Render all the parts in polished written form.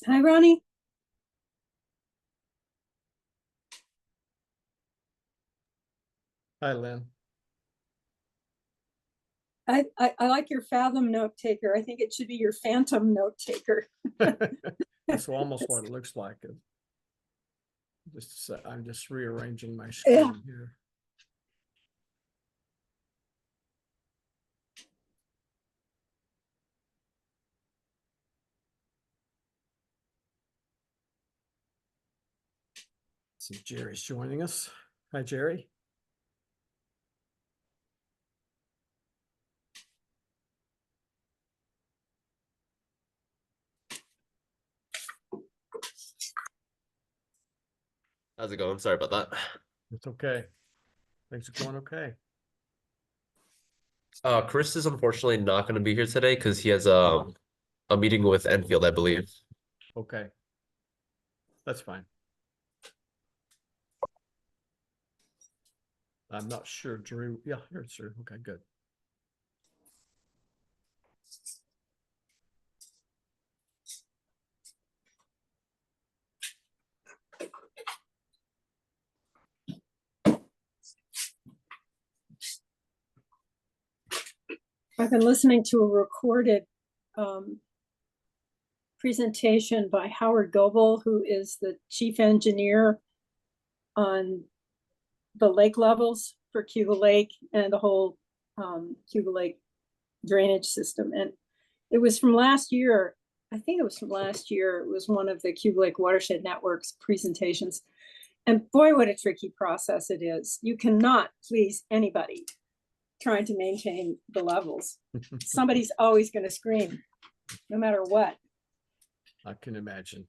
Hi, Ronnie. Hi, Lynn. I like your Fathom note taker. I think it should be your Phantom note taker. That's almost what it looks like. I'm just rearranging my Yeah. screen here. See, Jerry's joining us. Hi, Jerry. How's it going? Sorry about that. It's okay. Things are going okay. Chris is unfortunately not going to be here today because he has a meeting with Enfield, I believe. Okay. That's fine. I'm not sure, Drew. Yeah, here it's Drew. Okay, good. I've been listening to a recorded presentation by Howard Goebel, who is the chief engineer on the lake levels for Cuba Lake and the whole Cuba Lake drainage system. And it was from last year. I think it was from last year. It was one of the Cuba Lake Watershed Network's presentations. And boy, what a tricky process it is. You cannot please anybody trying to maintain the levels. Somebody's always going to scream, no matter what. I can imagine.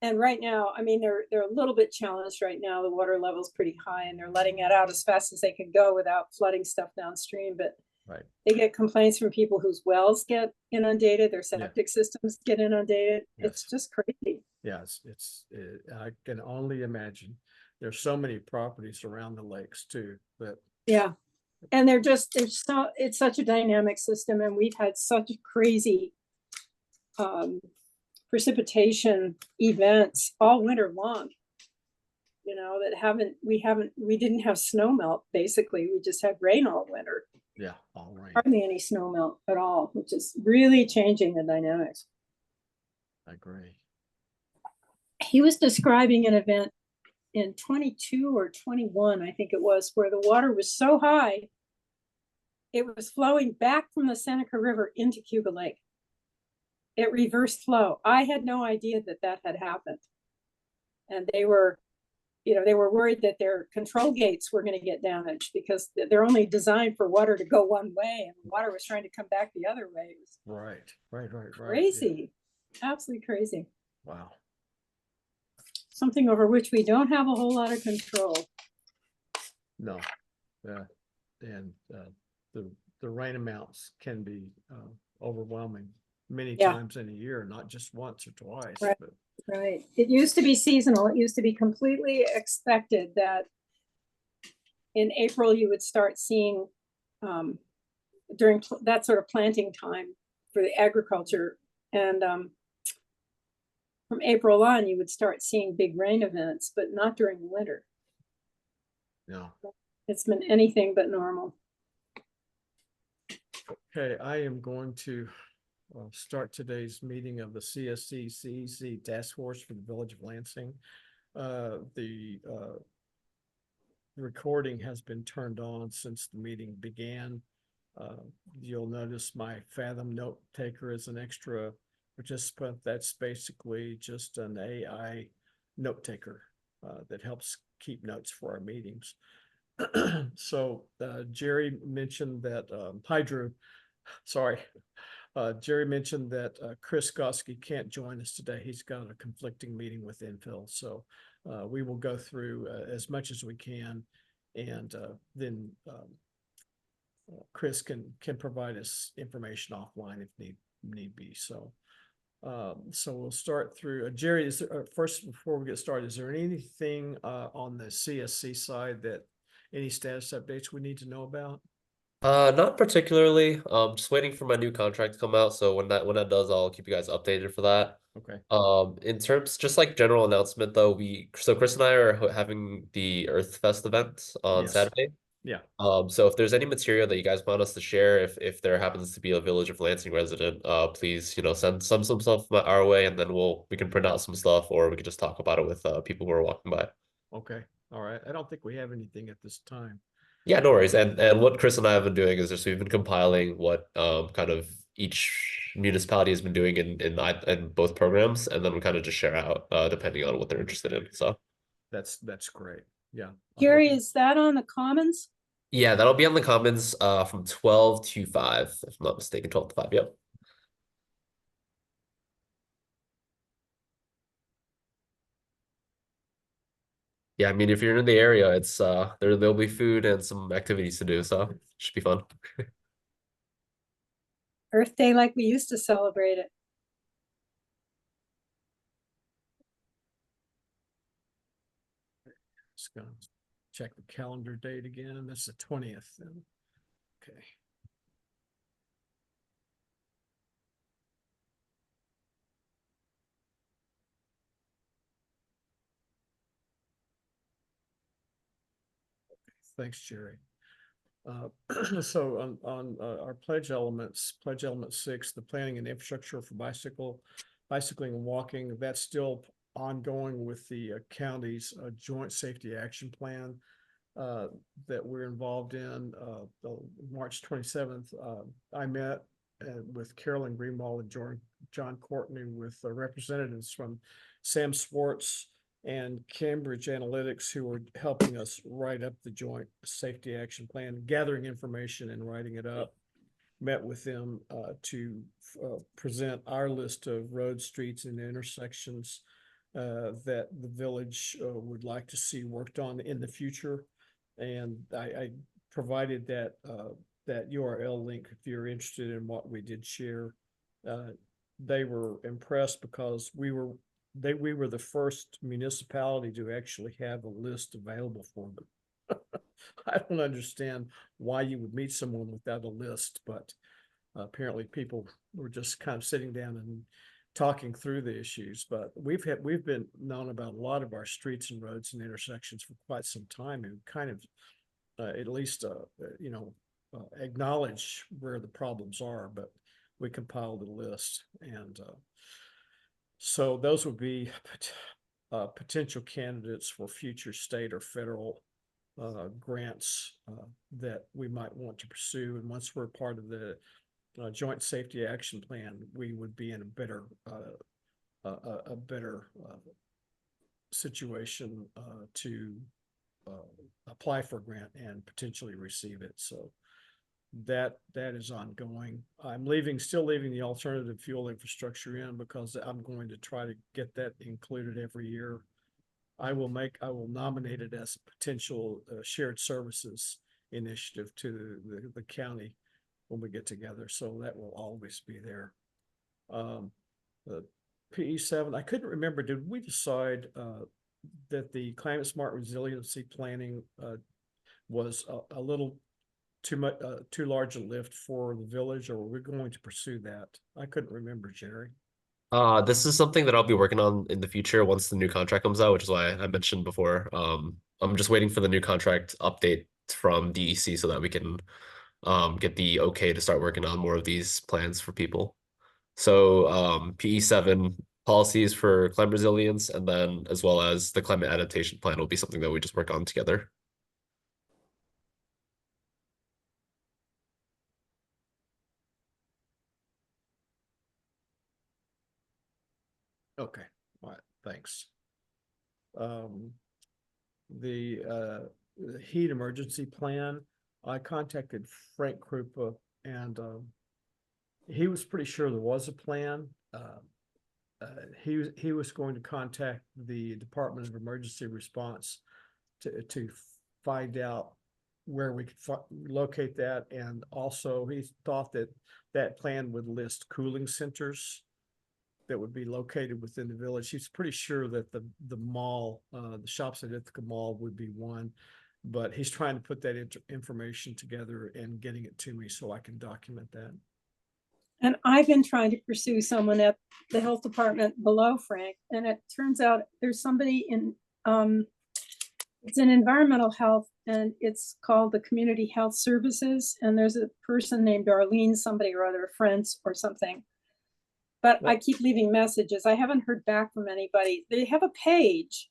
And right now, I mean, they're a little bit challenged right now. The water level's pretty high, and they're letting it out as fast as they can go without flooding stuff downstream. But right, they get complaints from people whose wells get inundated, their septic systems get inundated. Yes. It's just crazy. Yes, I can only imagine. There's so many properties around the lakes too, but yeah. And it's such a dynamic system, and we've had such crazy precipitation events all winter long, that we didn't have snow melt. Basically, we just had rain all winter. Yeah, all rain. Hardly any snow melt at all, which is really changing the dynamics. I agree. He was describing an event in 22 or 21, I think it was, where the water was so high it was flowing back from the Seneca River into Cuba Lake. It reversed flow. I had no idea that had happened. And they were worried that their control gates were going to get damaged because they're only designed for water to go one way, and the water was trying to come back the other way. It was Right. crazy. Yeah. Absolutely crazy. Wow. Something over which we don't have a whole lot of control. No. Yeah. And the rain amounts can be overwhelming many times in a year, not just once or twice. Right. But right. It used to be seasonal. It used to be completely expected that in April you would start seeing during that sort of planting time for the agriculture, and from April on you would start seeing big rain events, but not during the winter. No. It's been anything but normal. Okay, I am going to start today's meeting of the CSC CEC Task Force for the Village of Lansing. The recording has been turned on since the meeting began. You'll notice my Fathom note taker is an extra participant. That's basically just an AI note taker that helps keep notes for our meetings. So Jerry mentioned that hi Drew, sorry. Jerry mentioned that Chris Goski can't join us today. He's got a conflicting meeting with Enfield. So we will go through as much as we can, and then Chris can provide us information offline if need be. So so we'll start through Jerry. Is there, first, before we get started, is there anything on the CSC side that any status updates we need to know about? Not particularly. Just waiting for my new contract to come out. So when that does, I'll keep you guys updated for that. Okay. In terms, just like general announcement though, so Chris and I are having the Earth Fest event on Yes. Saturday. Yeah. So if there's any material that you guys want us to share, if there happens to be a Village of Lansing resident, please, send some stuff our way, and then we can print out some stuff, or we can just talk about it with people who are walking by. Okay. All right. I don't think we have anything at this time. Yeah, no worries. And what Chris and I have been doing is just we've been compiling what kind of each municipality has been doing in both programs, and then we kind of just share out depending on what they're interested in. So That's great. Yeah. Gary, is that on the Commons? yeah, that'll be on the Commons from 12 to 5, if I'm not mistaken, 12 to 5. Yep. Yeah, I mean, if you're in the area, it's there'll be food and some activities to do, so it should be fun. Earth Day like we used to celebrate it. Just gonna check the calendar date again, and that's the 20th. Okay. Thanks, Jerry. So on our pledge element 6, the planning and infrastructure for bicycling and walking, that's still ongoing with the county's joint safety action plan that we're involved in. March 27th, I met with Carolyn Greenwald and John Courtney with representatives from Sam Swartz and Cambridge Analytics, who are helping us write up the joint safety action plan, gathering information and writing it up. Met with them to present our list of roads, streets, and intersections that the village would like to see worked on in the future. And I provided that URL link if you're interested in what we did share. They were impressed because we were the first municipality to actually have a list available for them. I don't understand why you would meet someone without a list, but apparently people were just kind of sitting down and talking through the issues. But we've been known about a lot of our streets and roads and intersections for quite some time, and kind of at least acknowledge where the problems are. But we compiled a list, and so those would be potential candidates for future state or federal grants that we might want to pursue. And once we're part of the joint safety action plan, we would be in a better situation to apply for a grant and potentially receive it. So that is ongoing. I'm still leaving the alternative fuel infrastructure in because I'm going to try to get that included every year. I will nominate it as a potential shared services initiative to the county when we get together. So that will always be there. The PE7, I couldn't remember, did we decide that the climate smart resiliency planning was a little too large a lift for the village, or were we going to pursue that? I couldn't remember, Jerry. This is something that I'll be working on in the future once the new contract comes out, which is why I mentioned before. I'm just waiting for the new contract update from DEC so that we can get the okay to start working on more of these plans for people. So PE7 policies for climate resilience, and then as well as the climate adaptation plan will be something that we just work on together. Okay, all right, thanks. The heat emergency plan, I contacted Frank Krupa, and he was pretty sure there was a plan. He was going to contact the Department of Emergency Response to find out where we could locate that, and also he thought that plan would list cooling centers that would be located within the village. He's pretty sure that the mall, the Shops at Ithaca Mall would be one. but he's trying to put that information together and getting it to me so I can document that. And I've been trying to pursue someone at the health department below Frank, and it turns out there's somebody in, it's in environmental health, and it's called the Community Health Services. And there's a person named Darlene, somebody or other, friends or something. But I keep leaving messages. I haven't heard back from anybody. They have a page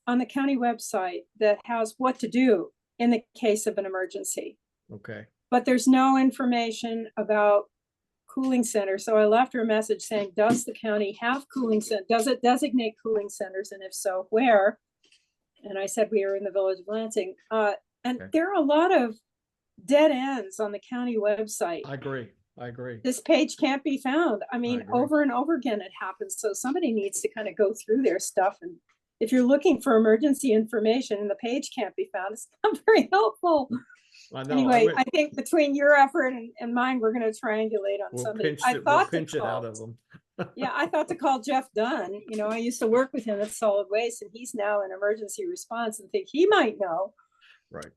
on the county website that has what to do in the case of an emergency. Okay. But there's no information about cooling centers. So I left her a message saying, does the county have cooling centers? Does it designate cooling centers? And if so, where? And I said, we are in the village of Lansing. And Okay. there are a lot of dead ends on the county website. I agree. I agree. This page can't be found. I mean, agree. over and over again it happens. So somebody needs to kind of go through their stuff. And if you're looking for emergency information and the page can't be found, it's not very helpful. I know. Anyway, I think between your effort and mine, we're going to triangulate on somebody. I thought we'll pinch it out of them. yeah, I thought to call Jeff Dunn. You know, I used to work with him at Solid Waste, and he's now in emergency response, and think he might know. Right.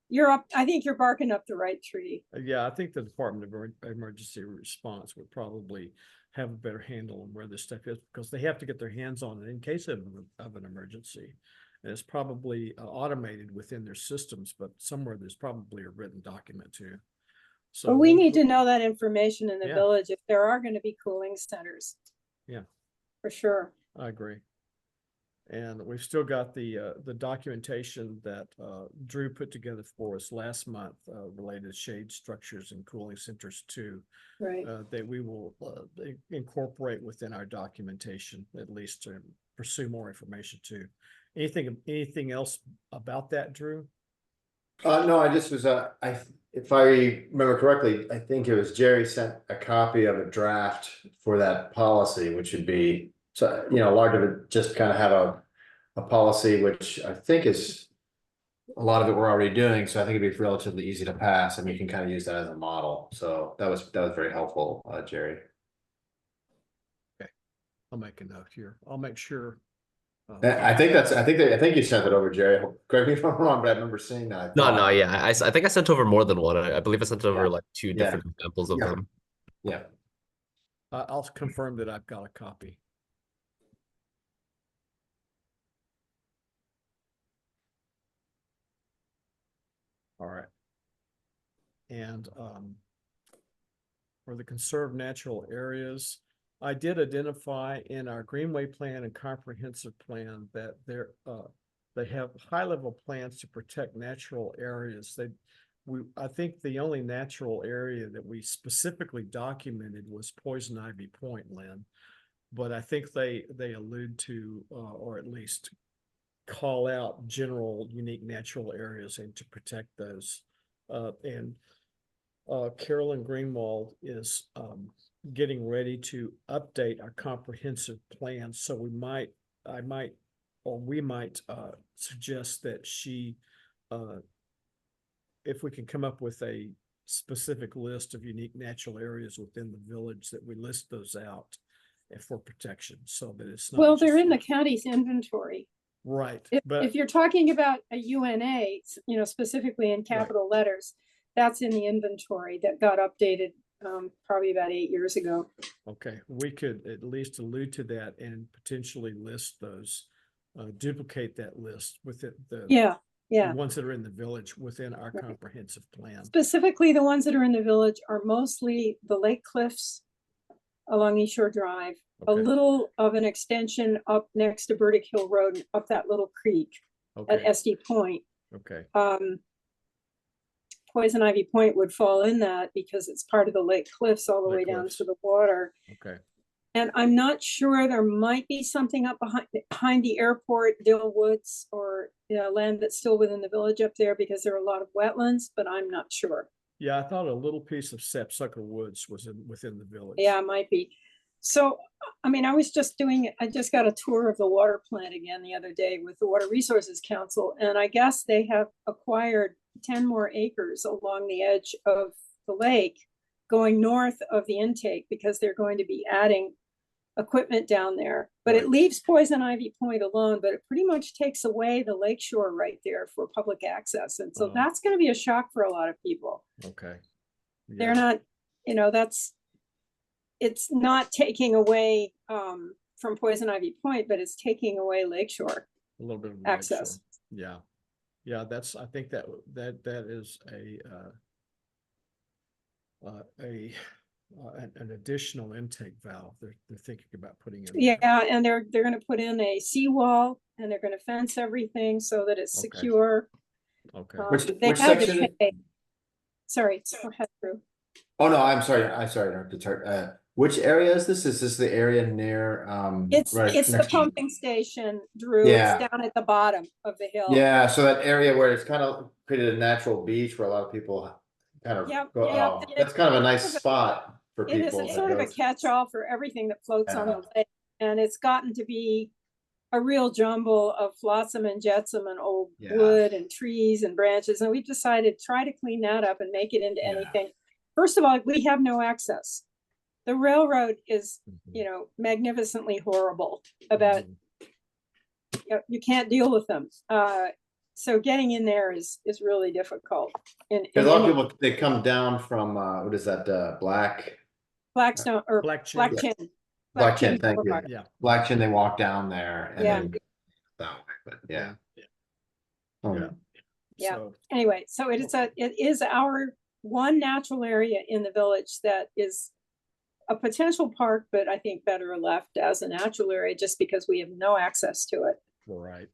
You're up. I think you're barking up the right tree. Yeah, I think the Department of Emergency Response would probably have a better handle on where this stuff is, because they have to get their hands on it in case of an emergency. And it's probably automated within their systems, but somewhere there's probably a written document too. So But we need to know that information in the Yeah. village if there are going to be cooling centers. Yeah. For sure. I agree. And we've still got the documentation that Drew put together for us last month related to shade structures and cooling centers too, Right. that we will incorporate within our documentation, at least to pursue more information too. Anything else about that, Drew? No, I just was, if I remember correctly, I think it was Jerry sent a copy of a draft for that policy, which would be, so, you know, large of it, just kind of have a policy, which I think is a lot of it we're already doing. So I think it'd be relatively easy to pass, and you can kind of use that as a model. So that was very helpful, Jerry. Okay, I'll make a note here. I'll make sure. I think you sent it over, Jerry. Correct me if I'm wrong, but I remember seeing that. No, yeah. I think I sent over more than one. I believe I sent over Yeah. like two different examples of them. Yeah. I'll confirm that I've got a copy. All right. And for the conserved natural areas, I did identify in our Greenway plan and comprehensive plan that they have high-level plans to protect natural areas. I think the only natural area that we specifically documented was Poison Ivy Point, Lynn. But I think they allude to, or at least call out general unique natural areas and to protect those. Carolyn Greenwald is getting ready to update our comprehensive plan. So we might suggest that she, if we can come up with a specific list of unique natural areas within the village, that we list those out for protection, so that it's not. Well, they're in the county's inventory. Right. If you're talking about a UNA, you know, specifically in capital letters, that's in the inventory that got updated probably about 8 years ago. Okay, we could at least allude to that and potentially list those, duplicate that list with the ones that are in the village within our comprehensive plan. Specifically, the ones that are in the village are mostly the lake cliffs along East Shore Drive, a little of an extension up next to Burdick Hill Road and up that little creek at SD Point. Okay. Poison Ivy Point would fall in that because it's part of the lake cliffs all the way down to the water. Okay. And I'm not sure, there might be something up behind the airport, Dill Woods, or land that's still within the village up there, because there are a lot of wetlands, but I'm not sure. Yeah, I thought a little piece of Sapsucker Woods was within the village. Yeah, it might be. So, I mean, I just got a tour of the water plant again the other day with the Water Resources Council, and I guess they have acquired 10 more acres along the edge of the lake going north of the intake, because they're going to be adding equipment down there, but Right. it leaves Poison Ivy Point alone, but it pretty much takes away the lakeshore right there for public access. And so Oh. that's going to be a shock for a lot of people. Okay. They're Yeah. not, it's not taking away from Poison Ivy Point, but it's taking away lakeshore A little bit of access. lakeshore. Yeah, I think that is an additional intake valve they're thinking about putting in. there. Yeah, and they're going to put in a seawall, and they're going to fence everything so that it's Okay. secure. Okay. They Which had to section? pay. Sorry, go ahead, Drew. Oh, no, I'm sorry, to start. Which area is this? Is this the area near, It's right the next to- pumping station, Drew. Yeah. It's down at the bottom of the hill. Yeah, so that area where it's kind of created a natural beach where a lot of people kind of Yep, go, yep. oh, that's kind of a nice spot for It is, people. it's to sort of go a to. catch-all for everything that floats on Yeah. the lake. And it's gotten to be a real jumble of flotsam and jetsam and old Yeah. wood and trees and branches. And we've decided try to clean that up and make it into Yeah. anything. First of all, we have no access. The railroad is, Mhm. magnificently horrible about, Mhm. you can't deal with them. So getting in there is really difficult. Cause a lot of people, they come down from, what is that, Blackstone or Black Chin. Black Chin, thank you. Boulevard. Yeah. Black Chin, they walk down there and Yeah. then. That way, but yeah. Yeah. Um, Yeah. So, Anyway, so it is our one natural area in the village that is a potential park, but I think better left as a natural area just because we have no access to it. right.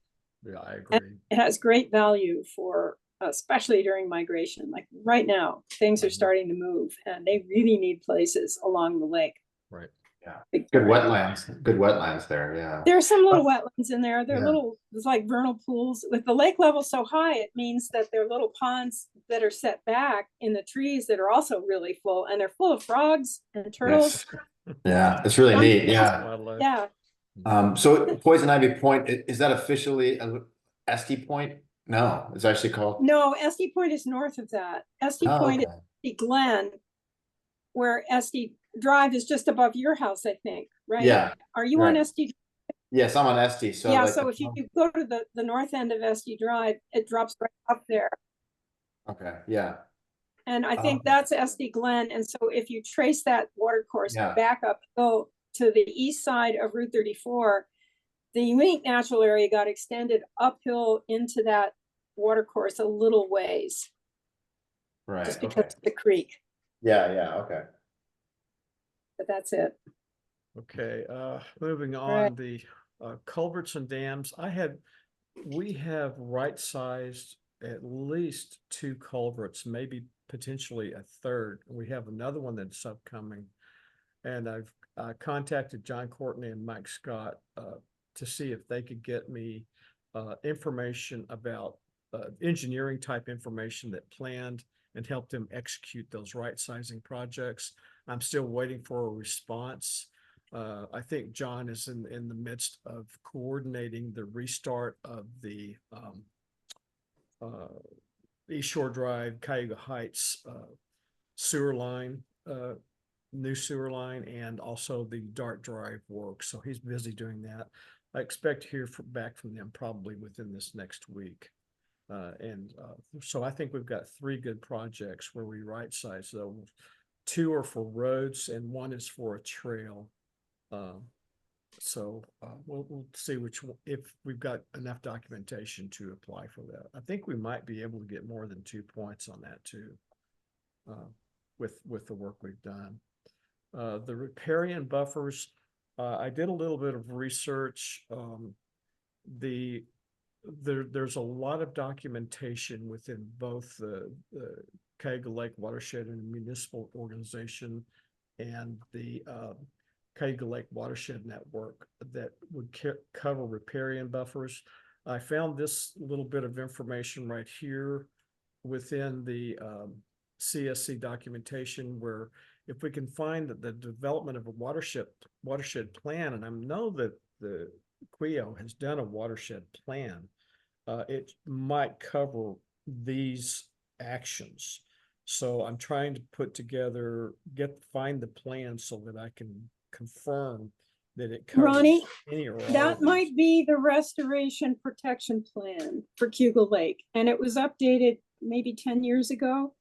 Yeah, I agree. It has great value for, especially during migration. Like right now, things are Mhm. starting to move and they really need places along the lake. Right. Yeah. Big Good time. wetlands there, yeah. There's some little wetlands in there. They're Yeah. it's like vernal pools. With the lake level so high, it means that there are little ponds that are set back in the trees that are also really full, and they're full of frogs and turtles. Yes. Yeah, it's really neat, yeah. Wildlife. Yeah, So Poison Ivy Point, is that officially a SD Point? No, it's actually called. no, SD Point is north of that. SD Oh, Point okay. is the Glen, where SD Drive is just above your house, I think, right? Yeah, Are you on right. SD? Yes, I'm on SD, so Yeah, like. so if you go to the north end of SD Drive, it drops right up there. Okay, yeah, And I think Oh. that's SD Glen. And so if you trace that water course Yeah. back uphill to the east side of Route 34, the unique natural area got extended uphill into that water course a little ways, right, just because okay. of the creek, Yeah, okay. but that's it. Okay, moving Right. on, the culverts and dams, we have right-sized at least 2 culverts, maybe potentially a third. We have another one that's upcoming. And I've contacted John Courtney and Mike Scott to see if they could get me information about engineering type information that planned and helped them execute those right-sizing projects. I'm still waiting for a response. I think John is in the midst of coordinating the restart of the East Shore Drive, Cayuga Heights sewer line, new sewer line, and also the Dart Drive work. So he's busy doing that. I expect to hear back from them probably within this next week. So I think we've got 3 good projects where we right size those. 2 are for roads and 1 is for a trail. We'll see if we've got enough documentation to apply for that. I think we might be able to get more than 2 points on that too, with the work we've done. The riparian buffers, I did a little bit of research. There's a lot of documentation within both the Cayuga Lake Watershed and Municipal Organization and the Cayuga Lake Watershed Network that would cover riparian buffers. I found this little bit of information right here within the CSC documentation, where if we can find that the development of a watershed plan, and I know that the CWEO has done a watershed plan, it might cover these actions. So I'm trying to put together, find the plan so that I can confirm that it covers Ronnie, any or all of that these. might be the restoration protection plan for Cuba Lake, and it was updated maybe 10 years ago.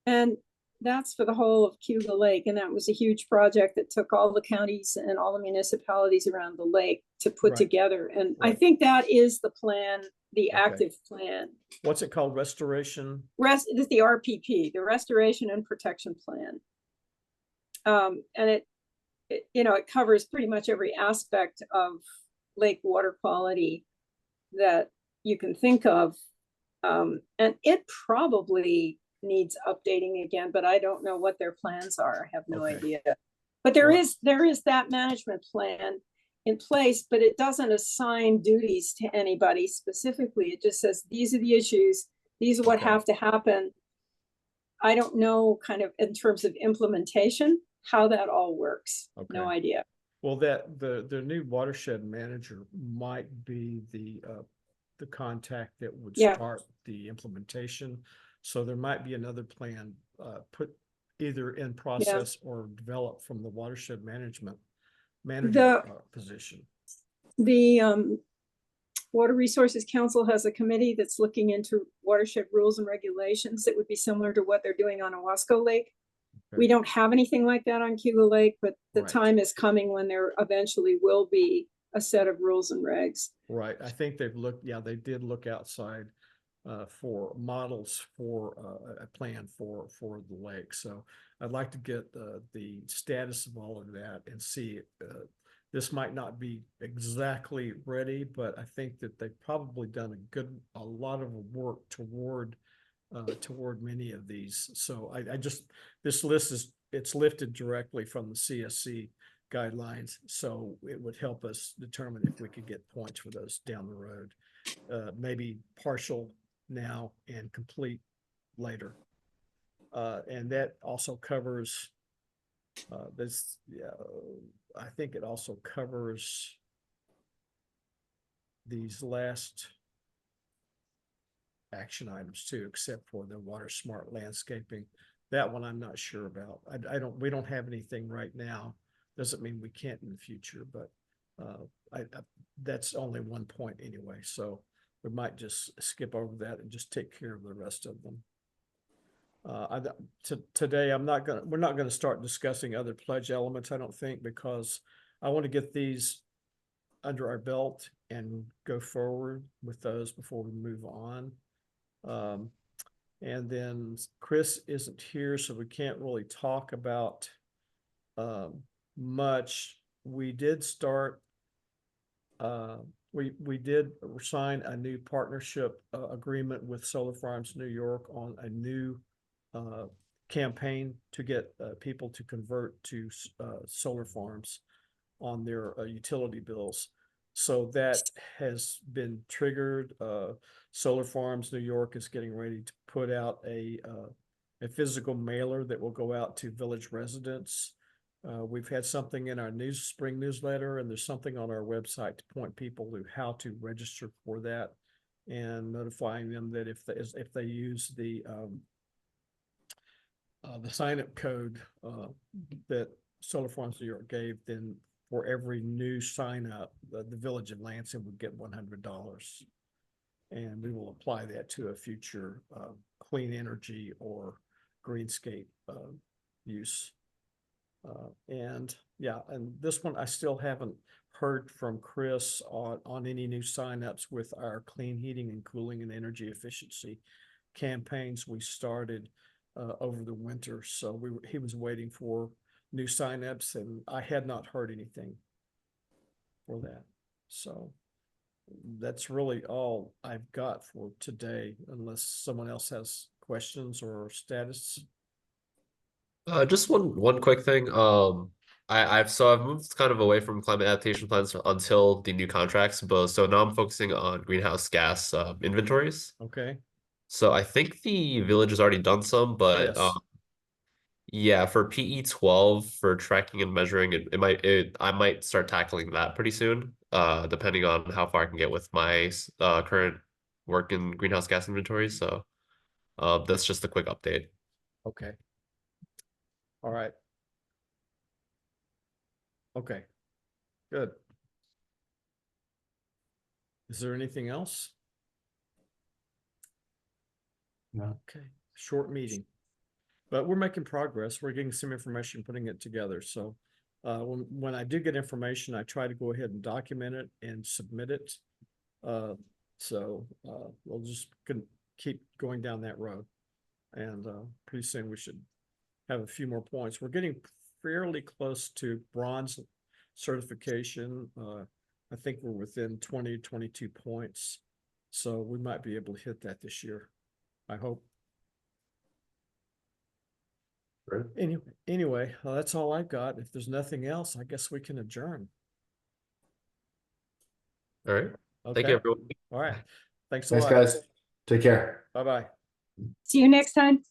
And that's for the whole of Cuba Lake, and that was a huge project that took all the counties and all the municipalities around the lake to put Right. together. And I Right. think that is the plan, the Okay. active plan. What's it called? Restoration? It is the RPP, the Restoration and Protection Plan. And it, you know, it covers pretty much every aspect of lake water quality that you can think of. And it probably needs updating again, but I don't know what their plans are. I have no Okay. idea. But there Well- is that management plan in place, but it doesn't assign duties to anybody specifically. It just says, these are the issues, these are what Okay. have to happen. I don't know kind of in terms of implementation, how that all works. No Okay. idea. Well, that the new watershed manager might be the contact that would Yeah. start the implementation. So there might be another plan put either in process or developed from the watershed manager position. The Water Resources Council has a committee that's looking into watershed rules and regulations that would be similar to what they're doing on Owasco Lake. Okay. We don't have anything like that on Cuba Lake, but the Right. time is coming when there eventually will be a set of rules and regs. Right. I think they've looked, yeah, they did look outside for models for a plan for the lake. So I'd like to get the status of all of that and see. This might not be exactly ready, but I think that they've probably done a lot of work toward many of these. So I just, this list it's lifted directly from the CSC guidelines. So it would help us determine if we could get points for those down the road. Maybe partial now and complete later. And that also covers this, I think it also covers these last action items too, except for the water smart landscaping. That one I'm not sure about. We don't have anything right now. Doesn't mean we can't in the future, but that's only one point anyway. So we might just skip over that and just take care of the rest of them. Today we're not gonna start discussing other pledge elements, I don't think, because I want to get these under our belt and go forward with those before we move on. And then Chris isn't here, so we can't really talk about much. We did start, we did sign a new partnership agreement with Solar Farms New York on a new campaign to get people to convert to solar farms on their utility bills. So that has been triggered. Solar Farms New York is getting ready to put out a physical mailer that will go out to village residents. We've had something in our spring newsletter, and there's something on our website to point people to how to register for that, and notifying them that if they use the sign-up code that Solar Farms New York gave, then for every new sign up, the village of Lansing would get $100. And we will apply that to a future clean energy or greenscape use. And yeah, and this one, I still haven't heard from Chris on any new signups with our clean heating and cooling and energy efficiency campaigns we started over the winter. So he was waiting for new signups, and I had not heard anything for that. So that's really all I've got for today, unless someone else has questions or status. Just one quick thing. I've moved kind of away from climate adaptation plans until the new contracts, but so now I'm focusing on greenhouse gas inventories. Okay. So I think the village has already done some, but Yes. yeah, for PE 12 for tracking and measuring, I might start tackling that pretty soon, depending on how far I can get with my current work in greenhouse gas inventories. So that's just a quick update. Okay. All right. Okay. Good. Is there anything else? No. Okay, short meeting. But we're making progress. We're getting some information, putting it together. So when I do get information, I try to go ahead and document it and submit it. We'll just keep going down that road. And pretty soon we should have a few more points. We're getting fairly close to bronze certification. I think we're within 20, 22 points. So we might be able to hit that this year. I hope. Great. Anyway, that's all I've got. If there's nothing else, I guess we can adjourn. All right. Thank Okay. you, everyone. All right. Thanks a Thanks, lot. guys. Take care. Bye-bye. See you next time.